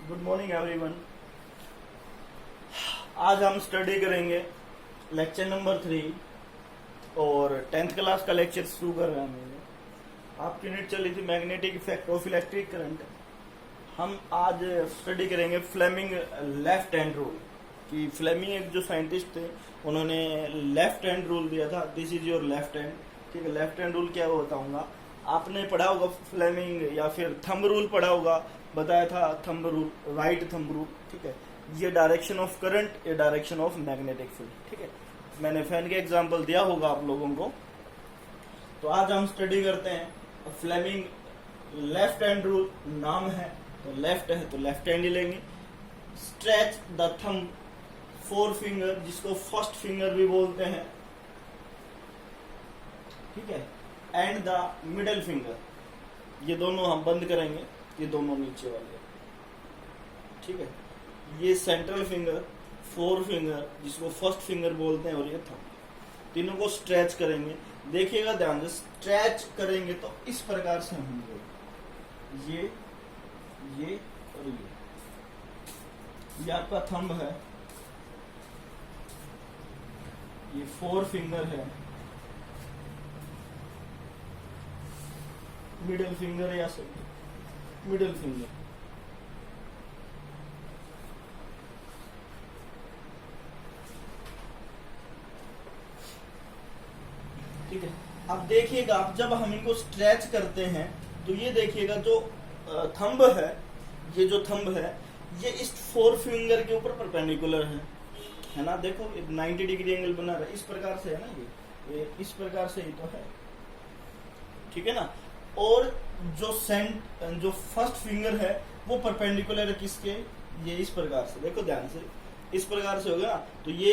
Good morning everyone. आज हम study करेंगे लेक्चर नंबर 3 और 10th क्लास का लेक्चर शुरू कर रहे हैं। आपकी यूनिट चली थी magnetic effect of electric current. हम आज स्टडी करेंगे फ्लेमिंग लेफ्ट हैंड रूल कि फ्लेमिंग एक जो साइंटिस्ट थे उन्होंने लेफ्ट हैंड रूल दिया था, this is your left hand. ठीक है, लेफ्ट हैंड रूल क्या वो बताऊंगा। आपने पढ़ा होगा फ्लेमिंग या फिर थंब रूल पढ़ा होगा, बताया था thumb rule, right thumb rule. ठीक है, ये डायरेक्शन ऑफ करंट, ये डायरेक्शन ऑफ मैग्नेटिक फील्ड। ठीक है, मैंने फैन के एग्जांपल दिया होगा आप लोगों को। तो आज हम स्टडी करते हैं फ्लेमिंग लेफ्ट हैंड रूल। नाम है तो लेफ्ट है तो लेफ्ट हैंड ही लेंगे। Stretch the thumb, four finger जिसको फर्स्ट फिंगर भी बोलते हैं, ठीक है, एंड द मिडल फिंगर, ये दोनों हम बंद करेंगे, ये दोनों नीचे वाले, ठीक है। ये सेंट्रल फिंगर, फोर फिंगर जिसको फर्स्ट फिंगर बोलते हैं, और ये थंब, तीनों को स्ट्रेच करेंगे। देखिएगा ध्यान से, स्ट्रेच करेंगे तो इस प्रकार से होंगे, ये और ये आपका थंब है, ये फोर फिंगर है, मिडिल फिंगर या मिडिल फिंगर, ठीक है। अब देखिएगा, अब जब हम इनको स्ट्रेच करते हैं तो ये देखिएगा जो थंब है, ये जो थंब है ये इस फोर फिंगर के ऊपर परपेंडिकुलर है ना। देखो 90 डिग्री एंगल बना रहा है, इस प्रकार से है ना, ये इस प्रकार से ही तो है, ठीक है ना। और जो फर्स्ट फिंगर है वो परपेंडिकुलर है किसके, ये इस प्रकार से, देखो ध्यान से, इस प्रकार से होगा ना। तो ये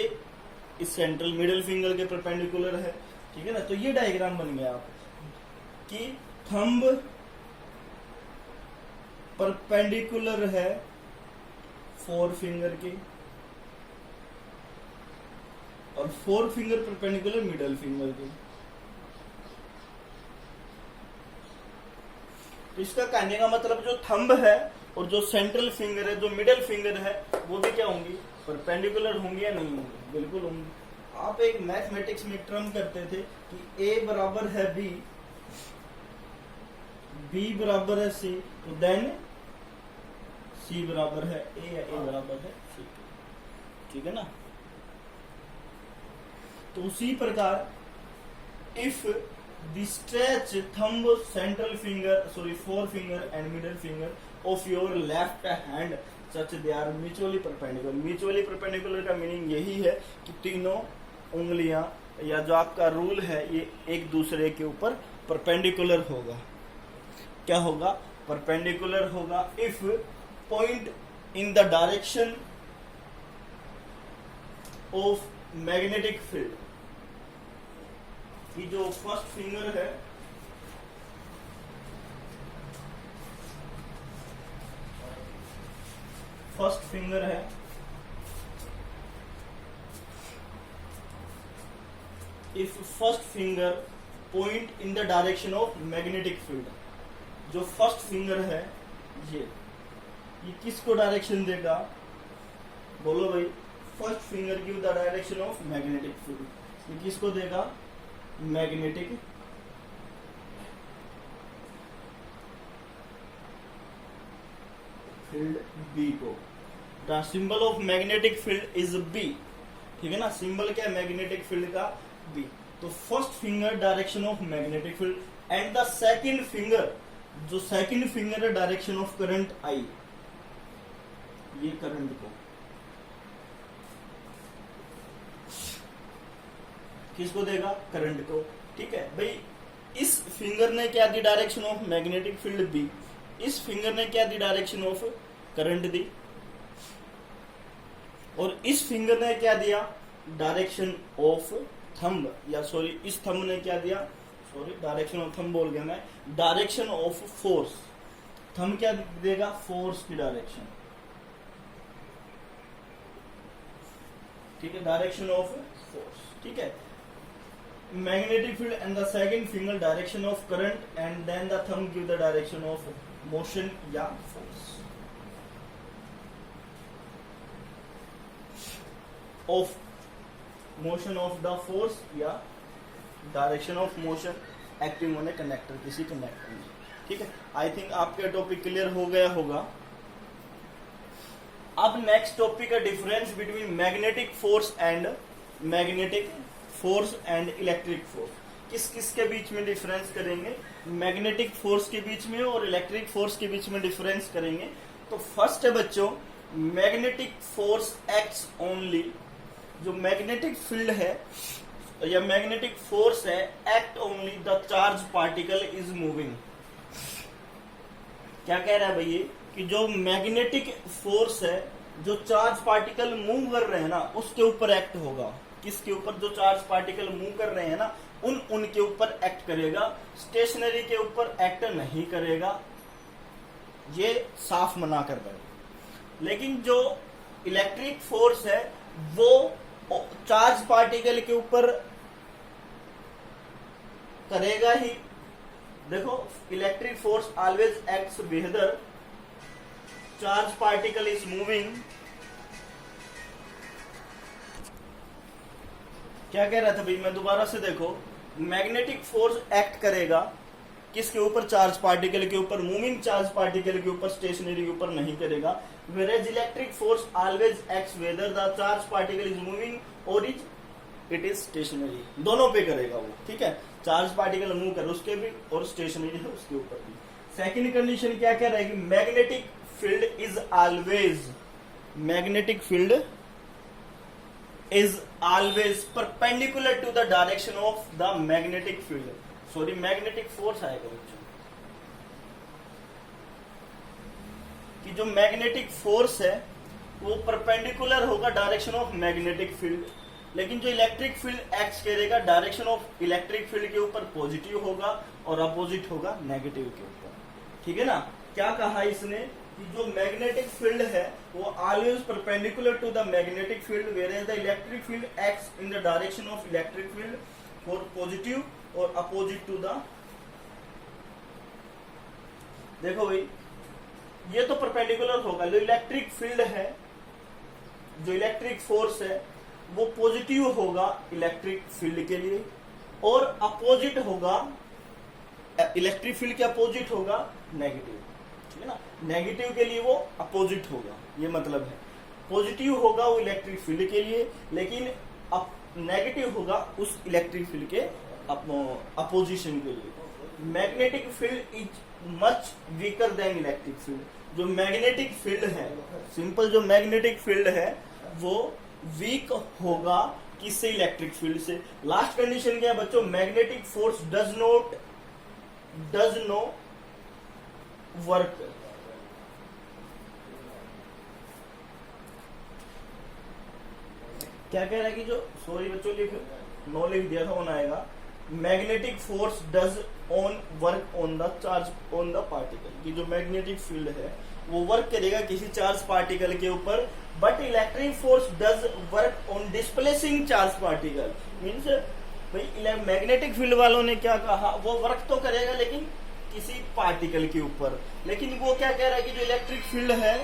इस सेंट्रल मिडिल फिंगर के परपेंडिकुलर है, ठीक है ना। तो ये डायग्राम बन गया आप कि थंब परपेंडिकुलर है फोर फिंगर के और four finger perpendicular middle finger के। तो इसका कहने का मतलब जो थंब है और जो सेंट्रल फिंगर है, जो मिडिल फिंगर है, वो भी क्या होंगी, परपेंडिकुलर होंगी या नहीं होंगी, बिल्कुल होंगी। आप एक मैथमेटिक्स में टर्म करते थे कि ए बराबर है बी, बी बराबर है सी, तो देन सी बराबर है ए या ए बराबर है सी, ठीक है ना। तो उसी प्रकार if the stretch thumb, central finger, four finger and middle finger of your left hand such they are mutually perpendicular। mutually perpendicular का मीनिंग यही है कि तीनों उंगलियां या जो आपका रूल है ये एक दूसरे के ऊपर परपेंडिकुलर होगा। क्या होगा, परपेंडिकुलर होगा। If point in the direction of magnetic field, कि जो फर्स्ट फिंगर है if first finger point in the direction of magnetic field, जो फर्स्ट फिंगर है ये किसको डायरेक्शन देगा, बोलो भाई, first finger give the direction of magnetic field, ये किसको देगा, मैग्नेटिक फील्ड बी को। The symbol of magnetic field is B, ठीक है ना। सिंबल क्या है मैग्नेटिक फील्ड का, बी। तो first finger direction of magnetic field and the second finger, जो सेकंड फिंगर है डायरेक्शन ऑफ करंट आई, ये करंट को किसको देगा, करंट को, ठीक है भाई। इस फिंगर ने क्या दी, डायरेक्शन ऑफ मैग्नेटिक फील्ड दी, इस फिंगर ने क्या दी, डायरेक्शन ऑफ करंट दी, और इस फिंगर ने क्या दिया, डायरेक्शन ऑफ थंब, या सॉरी इस थंब ने क्या दिया, सॉरी डायरेक्शन ऑफ थंब बोल गया मैं, डायरेक्शन ऑफ फोर्स। थंब क्या देगा, फोर्स की डायरेक्शन, ठीक है, डायरेक्शन ऑफ फोर्स, ठीक है। magnetic field and the second finger direction of current and then the thumb give the direction of motion या force। Of motion of the force या direction of motion acting on a conductor, किसी conductor में। ठीक है, I think आपका topic clear हो गया होगा। अब नेक्स्ट टॉपिक है difference between magnetic force and electric force. किस किस के बीच में डिफरेंस करेंगे, मैग्नेटिक फोर्स के बीच में और इलेक्ट्रिक फोर्स के बीच में डिफरेंस करेंगे। तो फर्स्ट है बच्चों, मैग्नेटिक फोर्स एक्ट्स ओनली, जो मैग्नेटिक फील्ड है या मैग्नेटिक फोर्स है, act only the charge particle is moving. क्या कह रहा है भैया कि जो मैग्नेटिक फोर्स है, जो चार्ज पार्टिकल मूव कर रहे हैं ना, उसके ऊपर एक्ट होगा। किसके ऊपर? जो चार्ज पार्टिकल मूव कर रहे हैं ना, उनके ऊपर एक्ट करेगा, स्टेशनरी के ऊपर एक्ट नहीं करेगा। ये साफ मना कर रहे हैं। लेकिन जो इलेक्ट्रिक फोर्स है वो चार्ज पार्टिकल के ऊपर करेगा ही। देखो, electric force always acts whether charge particle is moving. क्या कह रहा था भाई, मैं दोबारा से देखो, मैग्नेटिक फोर्स एक्ट करेगा किसके ऊपर? चार्ज पार्टिकल के ऊपर, मूविंग चार्ज पार्टिकल के ऊपर, स्टेशनरी के ऊपर नहीं करेगा। whereas electric force always acts whether the charge particle is moving और इट इज स्टेशनरी, दोनों पे करेगा वो। ठीक है, चार्ज पार्टिकल मूव कर उसके भी और स्टेशनरी है उसके ऊपर भी। सेकेंड कंडीशन क्या कह रहा है कि magnetic field is always perpendicular to the direction of the magnetic field. Sorry, magnetic force आएगा बच्चों, कि जो मैग्नेटिक फोर्स है वो परपेंडिकुलर होगा डायरेक्शन ऑफ मैग्नेटिक फील्ड। लेकिन जो इलेक्ट्रिक फील्ड एक्ट करेगा डायरेक्शन ऑफ इलेक्ट्रिक फील्ड के ऊपर पॉजिटिव होगा और अपोजिट होगा नेगेटिव के ऊपर। ठीक है ना, क्या कहा इसने कि जो मैग्नेटिक फील्ड है वो always perpendicular to the magnetic field, where the electric field acts in the direction of electric field for positive और अपोजिट टू द। देखो भाई, ये तो परपेंडिकुलर होगा। जो इलेक्ट्रिक फील्ड है, जो इलेक्ट्रिक फोर्स है, वो पॉजिटिव होगा इलेक्ट्रिक फील्ड के लिए और अपोजिट होगा, इलेक्ट्रिक फील्ड के अपोजिट होगा नेगेटिव। ठीक है ना, नेगेटिव के लिए वो अपोजिट होगा, ये मतलब है। पॉजिटिव होगा वो इलेक्ट्रिक फील्ड के लिए, लेकिन नेगेटिव होगा उस इलेक्ट्रिक फील्ड के अपोजिशन के लिए। Magnetic field is much weaker than electric field. जो मैग्नेटिक फील्ड है, सिंपल जो मैग्नेटिक फील्ड है वो वीक होगा किससे? इलेक्ट्रिक फील्ड से। लास्ट कंडीशन क्या है बच्चों? Magnetic force does no work. क्या कह रहा है कि जो, सॉरी बच्चों, नो लिख दिया था, होना आएगा magnetic force does on work on the charge on the particle. कि जो मैग्नेटिक फील्ड है वो वर्क करेगा किसी चार्ज पार्टिकल के ऊपर, but electric force does work on displacing charge particle. Means भाई मैग्नेटिक फील्ड वालों ने क्या कहा, वो वर्क तो करेगा लेकिन किसी पार्टिकल के ऊपर। लेकिन वो क्या कह रहा है कि जो इलेक्ट्रिक फील्ड है,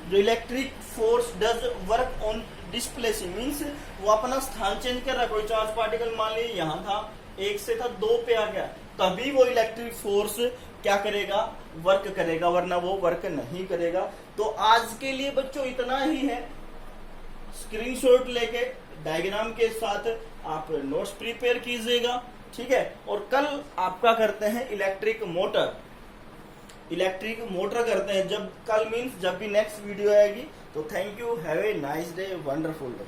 जो electric force does work on displacing, means वो अपना स्थान चेंज कर रहा है। कोई चार्ज पार्टिकल मान लीजिए यहाँ था, 1 से था 2 पे आ गया, तभी वो इलेक्ट्रिक फोर्स क्या करेगा? वर्क करेगा, वरना वो वर्क नहीं करेगा। तो आज के लिए बच्चों इतना ही है। स्क्रीनशॉट लेके डायग्राम के साथ आप नोट्स प्रिपेयर कीजिएगा। ठीक है, और कल आपका करते हैं इलेक्ट्रिक मोटर करते हैं। जब कल मीन्स जब भी नेक्स्ट वीडियो आएगी। तो thank you, have a nice day, wonderful day.